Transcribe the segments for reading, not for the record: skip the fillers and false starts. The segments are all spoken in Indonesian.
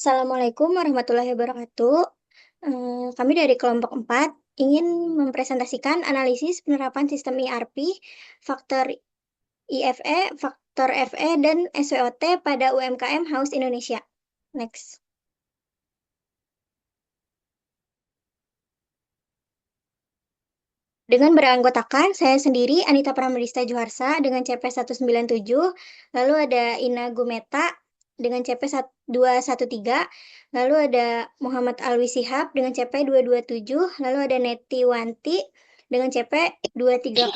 Assalamualaikum warahmatullahi wabarakatuh. Kami dari kelompok 4 ingin mempresentasikan analisis penerapan sistem ERP, faktor IFE, faktor FE, dan SWOT pada UMKM Haus Indonesia. Next. Dengan beranggotakan saya sendiri, Anita Pramedista Juharsa dengan CP 197, lalu ada Ina Gumeta dengan CP 213, lalu ada Muhammad Alwi Sihab dengan CP 227, lalu ada Neti Wanti dengan CP 230,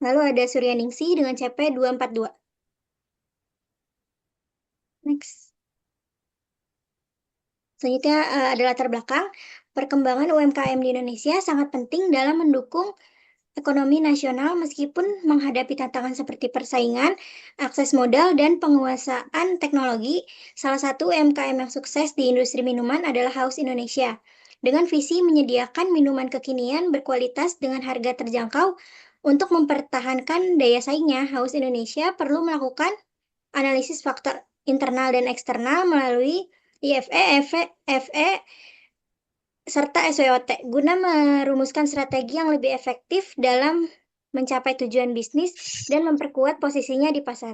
lalu ada Surya Ningsi dengan CP 242. Next. Selanjutnya ada latar belakang. Perkembangan UMKM di Indonesia sangat penting dalam mendukung ekonomi nasional meskipun menghadapi tantangan seperti persaingan, akses modal, dan penguasaan teknologi. Salah satu UMKM yang sukses di industri minuman adalah Haus Indonesia. Dengan visi menyediakan minuman kekinian berkualitas dengan harga terjangkau untuk mempertahankan daya saingnya, Haus Indonesia perlu melakukan analisis faktor internal dan eksternal melalui IFE, FE, serta SWOT guna merumuskan strategi yang lebih efektif dalam mencapai tujuan bisnis dan memperkuat posisinya di pasar.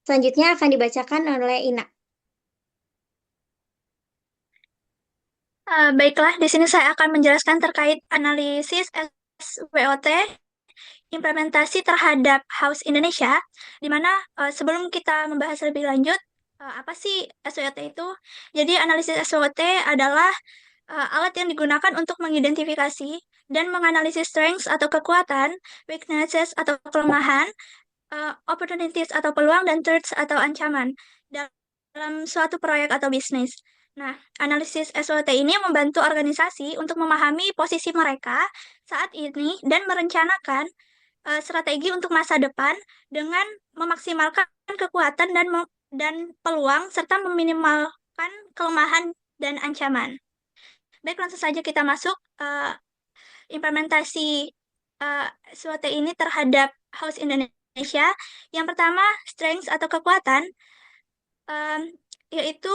Selanjutnya akan dibacakan oleh Ina. Baiklah, di sini saya akan menjelaskan terkait analisis SWOT, implementasi terhadap House Indonesia, di mana sebelum kita membahas lebih lanjut, apa sih SWOT itu? Jadi, analisis SWOT adalah alat yang digunakan untuk mengidentifikasi dan menganalisis strengths atau kekuatan, weaknesses atau kelemahan, opportunities atau peluang, dan threats atau ancaman dalam suatu proyek atau bisnis. Nah, analisis SWOT ini membantu organisasi untuk memahami posisi mereka saat ini dan merencanakan strategi untuk masa depan dengan memaksimalkan kekuatan dan peluang serta meminimalkan kelemahan dan ancaman. Baik, langsung saja kita masuk implementasi SWOT ini terhadap House Indonesia. Yang pertama, strengths atau kekuatan, um, yaitu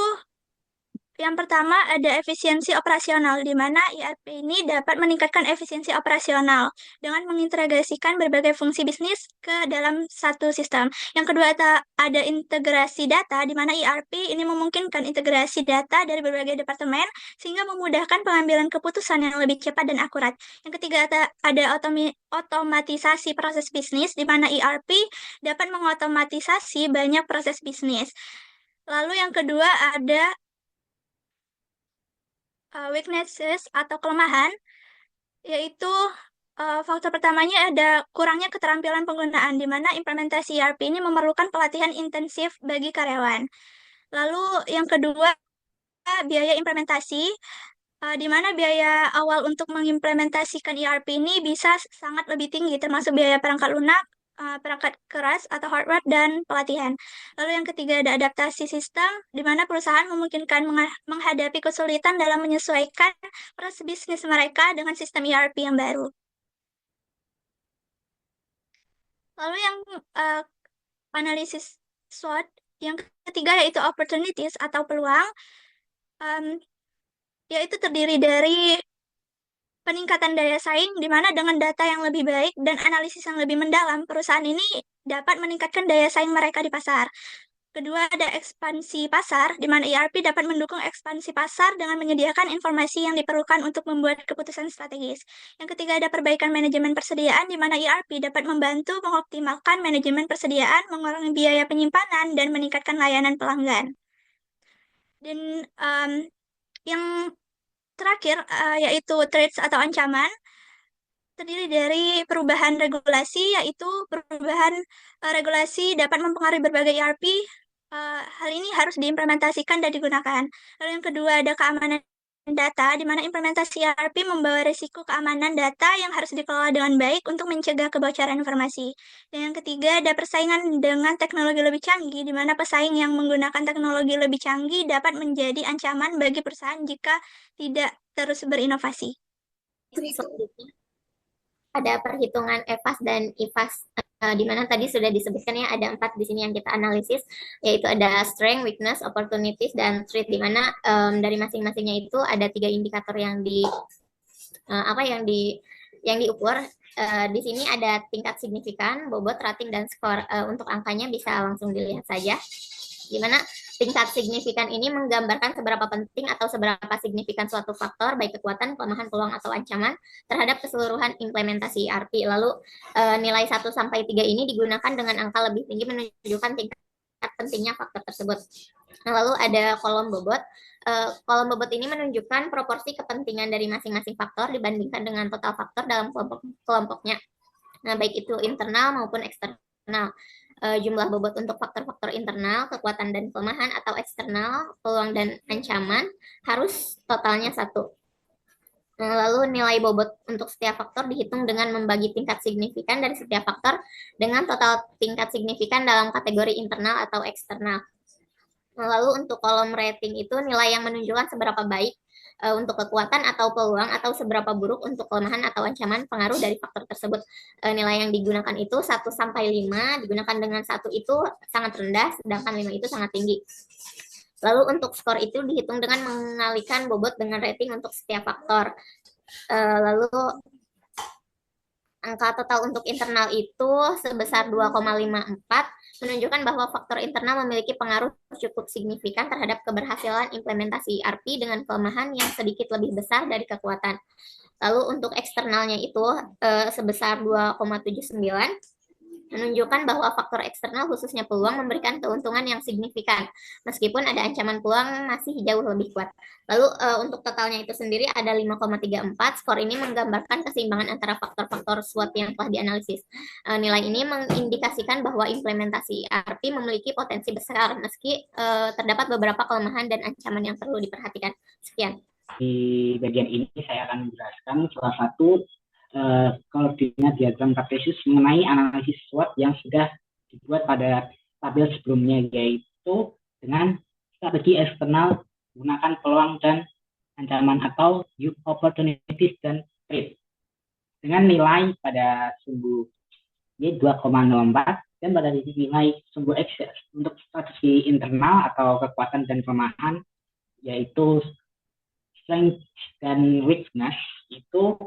yang pertama ada efisiensi operasional, di mana ERP ini dapat meningkatkan efisiensi operasional dengan mengintegrasikan berbagai fungsi bisnis ke dalam satu sistem. Yang kedua ada integrasi data, di mana ERP ini memungkinkan integrasi data dari berbagai departemen sehingga memudahkan pengambilan keputusan yang lebih cepat dan akurat. Yang ketiga ada otomatisasi proses bisnis, di mana ERP dapat mengotomatisasi banyak proses bisnis. Lalu yang kedua ada weaknesses atau kelemahan, yaitu faktor pertamanya ada kurangnya keterampilan penggunaan, di mana implementasi ERP ini memerlukan pelatihan intensif bagi karyawan. Lalu yang kedua, biaya implementasi, di mana biaya awal untuk mengimplementasikan ERP ini bisa sangat lebih tinggi, termasuk biaya perangkat lunak, perangkat keras atau hardware, dan pelatihan. Lalu yang ketiga ada adaptasi sistem, di mana perusahaan memungkinkan menghadapi kesulitan dalam menyesuaikan proses bisnis mereka dengan sistem ERP yang baru. Lalu yang uh, analisis SWOT, yang ketiga yaitu opportunities atau peluang, um, yaitu terdiri dari peningkatan daya saing, di mana dengan data yang lebih baik dan analisis yang lebih mendalam, perusahaan ini dapat meningkatkan daya saing mereka di pasar. Kedua, ada ekspansi pasar, di mana ERP dapat mendukung ekspansi pasar dengan menyediakan informasi yang diperlukan untuk membuat keputusan strategis. Yang ketiga, ada perbaikan manajemen persediaan, di mana ERP dapat membantu mengoptimalkan manajemen persediaan, mengurangi biaya penyimpanan, dan meningkatkan layanan pelanggan. Dan yang terakhir, yaitu threats atau ancaman, terdiri dari perubahan regulasi, yaitu perubahan regulasi dapat mempengaruhi berbagai ERP. Hal ini harus diimplementasikan dan digunakan. Lalu yang kedua ada keamanan data, di mana implementasi ERP membawa risiko keamanan data yang harus dikelola dengan baik untuk mencegah kebocoran informasi. Dan yang ketiga ada persaingan dengan teknologi lebih canggih, di mana pesaing yang menggunakan teknologi lebih canggih dapat menjadi ancaman bagi perusahaan jika tidak terus berinovasi. Selanjutnya ada perhitungan EVAS dan IVAS. di mana tadi sudah disebutkan ya ada 4 di sini yang kita analisis, yaitu ada strength, weakness, opportunities, dan threat, di mana dari masing-masingnya itu ada 3 indikator yang apa yang diukur. Di sini ada tingkat signifikan, bobot, rating, dan skor. Untuk angkanya bisa langsung dilihat saja, di mana tingkat signifikan ini menggambarkan seberapa penting atau seberapa signifikan suatu faktor, baik kekuatan, kelemahan, peluang, atau ancaman terhadap keseluruhan implementasi ERP. Lalu nilai 1 sampai 3 ini digunakan dengan angka lebih tinggi menunjukkan tingkat pentingnya faktor tersebut. Lalu ada kolom bobot. Kolom bobot ini menunjukkan proporsi kepentingan dari masing-masing faktor dibandingkan dengan total faktor dalam kelompoknya. Nah, baik itu internal maupun eksternal. Jumlah bobot untuk faktor-faktor internal, kekuatan dan kelemahan, atau eksternal, peluang dan ancaman, harus totalnya 1. Lalu nilai bobot untuk setiap faktor dihitung dengan membagi tingkat signifikan dari setiap faktor dengan total tingkat signifikan dalam kategori internal atau eksternal. Lalu untuk kolom rating itu nilai yang menunjukkan seberapa baik untuk kekuatan atau peluang, atau seberapa buruk untuk kelemahan atau ancaman pengaruh dari faktor tersebut. Nilai yang digunakan itu 1 sampai 5, digunakan dengan 1 itu sangat rendah, sedangkan 5 itu sangat tinggi. Lalu untuk skor itu dihitung dengan mengalikan bobot dengan rating untuk setiap faktor. Lalu angka total untuk internal itu sebesar 2,54, menunjukkan bahwa faktor internal memiliki pengaruh cukup signifikan terhadap keberhasilan implementasi ERP dengan kelemahan yang sedikit lebih besar dari kekuatan. Lalu untuk eksternalnya itu sebesar 2,79, menunjukkan bahwa faktor eksternal khususnya peluang memberikan keuntungan yang signifikan, meskipun ada ancaman peluang masih jauh lebih kuat. Lalu untuk totalnya itu sendiri ada 5,34. Skor ini menggambarkan keseimbangan antara faktor-faktor SWOT yang telah dianalisis. Nilai ini mengindikasikan bahwa implementasi ERP memiliki potensi besar, meski terdapat beberapa kelemahan dan ancaman yang perlu diperhatikan. Sekian. Di bagian ini saya akan menjelaskan salah satu koordinat diagram kartesius mengenai analisis SWOT yang sudah dibuat pada tabel sebelumnya, yaitu dengan strategi eksternal menggunakan peluang dan ancaman atau opportunities dan threat dengan nilai pada sumbu Y 2,04 dan pada nilai sumbu X untuk strategi internal atau kekuatan dan kelemahan, yaitu strength dan weakness, itu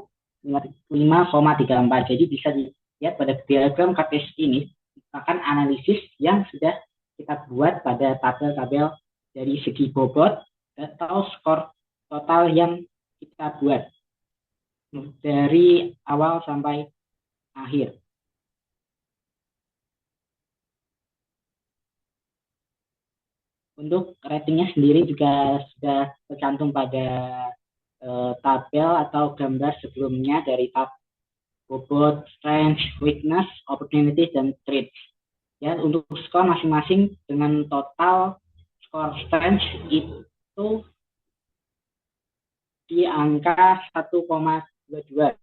5,34. Jadi bisa dilihat pada diagram kartesius ini merupakan analisis yang sudah kita buat pada tabel-tabel dari segi bobot atau skor total yang kita buat dari awal sampai akhir. Untuk ratingnya sendiri juga sudah tercantum pada tabel atau gambar sebelumnya dari tab bobot, strength, weakness, opportunities, dan threats. Ya, untuk skor masing-masing dengan total skor strength itu di angka 1,22.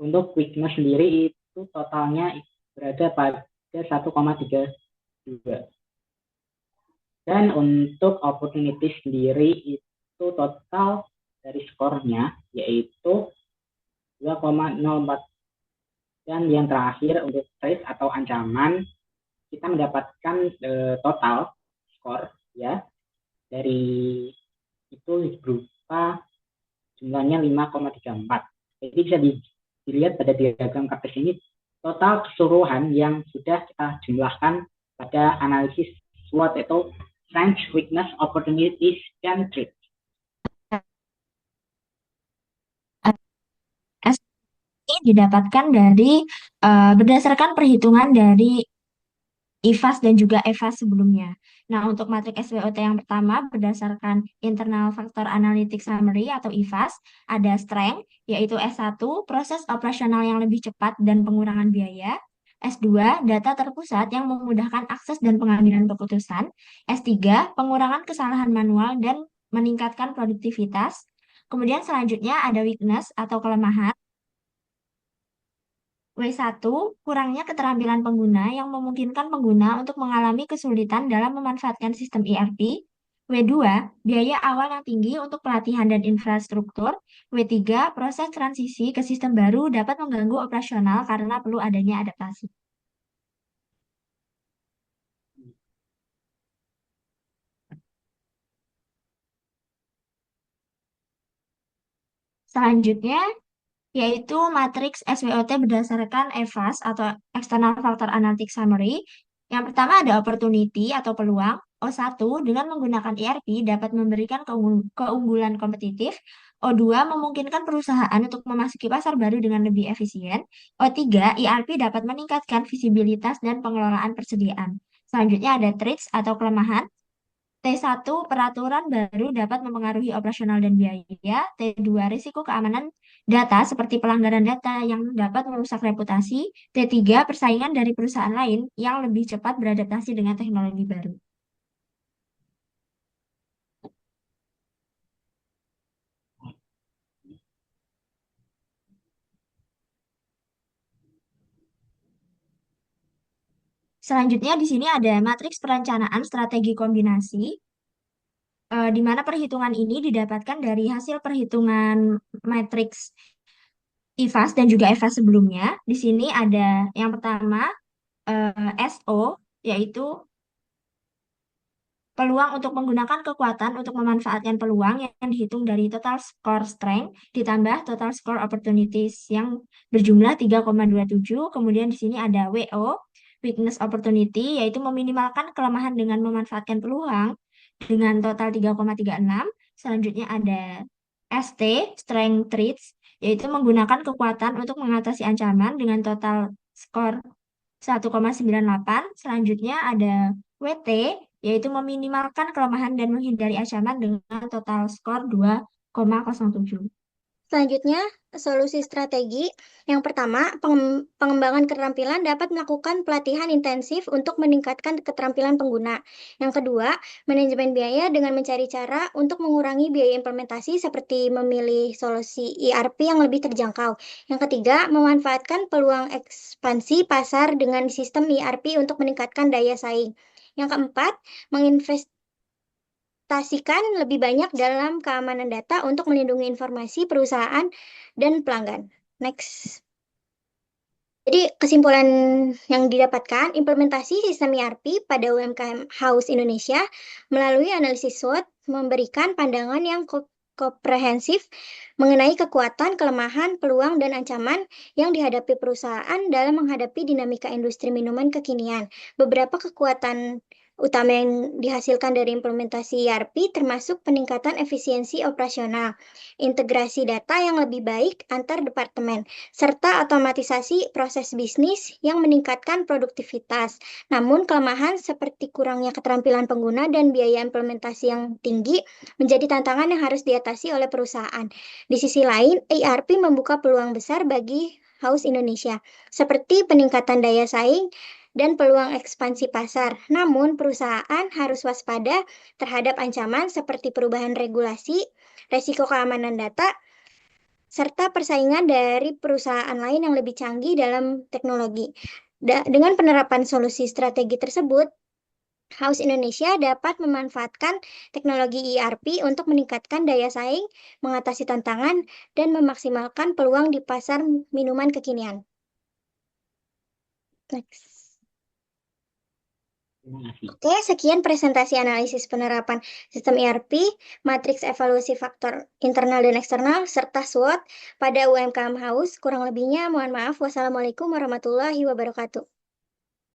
Untuk weakness sendiri itu totalnya berada pada 1,32. Dan untuk opportunity sendiri itu total dari skornya yaitu 2,04. Dan yang terakhir untuk threat atau ancaman, kita mendapatkan total skor ya dari itu berupa jumlahnya 5,34. Jadi bisa dilihat pada diagram kartesius ini total keseluruhan yang sudah kita jumlahkan pada analisis SWOT itu strength, weakness, opportunities, dan threat. Didapatkan dari berdasarkan perhitungan dari IFAS dan juga EVAS sebelumnya. Nah, untuk matrik SWOT yang pertama berdasarkan Internal Factor Analytic Summary atau IFAS, ada strength, yaitu S1, proses operasional yang lebih cepat dan pengurangan biaya. S2, data terpusat yang memudahkan akses dan pengambilan keputusan. S3, pengurangan kesalahan manual dan meningkatkan produktivitas. Kemudian selanjutnya ada weakness atau kelemahan. W1, kurangnya keterampilan pengguna yang memungkinkan pengguna untuk mengalami kesulitan dalam memanfaatkan sistem ERP. W2, biaya awal yang tinggi untuk pelatihan dan infrastruktur. W3, proses transisi ke sistem baru dapat mengganggu operasional karena perlu adanya adaptasi. Selanjutnya, yaitu matriks SWOT berdasarkan EVAS atau External Factor Analytic Summary. Yang pertama ada opportunity atau peluang. O1 dengan menggunakan ERP dapat memberikan keunggulan kompetitif. O2 memungkinkan perusahaan untuk memasuki pasar baru dengan lebih efisien. O3 ERP dapat meningkatkan visibilitas dan pengelolaan persediaan. Selanjutnya ada threats atau kelemahan. T1, peraturan baru dapat mempengaruhi operasional dan biaya. T2, risiko keamanan data seperti pelanggaran data yang dapat merusak reputasi. T3, persaingan dari perusahaan lain yang lebih cepat beradaptasi dengan teknologi baru. Selanjutnya di sini ada matriks perencanaan strategi kombinasi, di mana perhitungan ini didapatkan dari hasil perhitungan matriks IFAS dan juga EVAS sebelumnya. Di sini ada yang pertama SO, yaitu peluang untuk menggunakan kekuatan untuk memanfaatkan peluang yang dihitung dari total score strength ditambah total score opportunities yang berjumlah 3,27. Kemudian di sini ada WO, weakness opportunity, yaitu meminimalkan kelemahan dengan memanfaatkan peluang dengan total 3,36. Selanjutnya ada ST, strength traits, yaitu menggunakan kekuatan untuk mengatasi ancaman dengan total skor 1,98. Selanjutnya ada WT, yaitu meminimalkan kelemahan dan menghindari ancaman dengan total skor 2,07. Selanjutnya, solusi strategi. Yang pertama, pengembangan keterampilan dapat melakukan pelatihan intensif untuk meningkatkan keterampilan pengguna. Yang kedua, manajemen biaya dengan mencari cara untuk mengurangi biaya implementasi seperti memilih solusi ERP yang lebih terjangkau. Yang ketiga, memanfaatkan peluang ekspansi pasar dengan sistem ERP untuk meningkatkan daya saing. Yang keempat, investasikan lebih banyak dalam keamanan data untuk melindungi informasi perusahaan dan pelanggan. Next. Jadi kesimpulan yang didapatkan, implementasi sistem ERP pada UMKM House Indonesia melalui analisis SWOT memberikan pandangan yang komprehensif mengenai kekuatan, kelemahan, peluang, dan ancaman yang dihadapi perusahaan dalam menghadapi dinamika industri minuman kekinian. Beberapa kekuatan utama yang dihasilkan dari implementasi ERP termasuk peningkatan efisiensi operasional, integrasi data yang lebih baik antar departemen, serta otomatisasi proses bisnis yang meningkatkan produktivitas. Namun, kelemahan seperti kurangnya keterampilan pengguna dan biaya implementasi yang tinggi menjadi tantangan yang harus diatasi oleh perusahaan. Di sisi lain, ERP membuka peluang besar bagi House Indonesia, seperti peningkatan daya saing dan peluang ekspansi pasar. Namun, perusahaan harus waspada terhadap ancaman seperti perubahan regulasi, resiko keamanan data, serta persaingan dari perusahaan lain yang lebih canggih dalam teknologi. Dengan penerapan solusi strategi tersebut, House Indonesia dapat memanfaatkan teknologi ERP untuk meningkatkan daya saing, mengatasi tantangan, dan memaksimalkan peluang di pasar minuman kekinian. Next. Oke, sekian presentasi analisis penerapan sistem ERP, matriks evaluasi faktor internal dan eksternal, serta SWOT pada UMKM House. Kurang lebihnya, mohon maaf. Wassalamualaikum warahmatullahi wabarakatuh.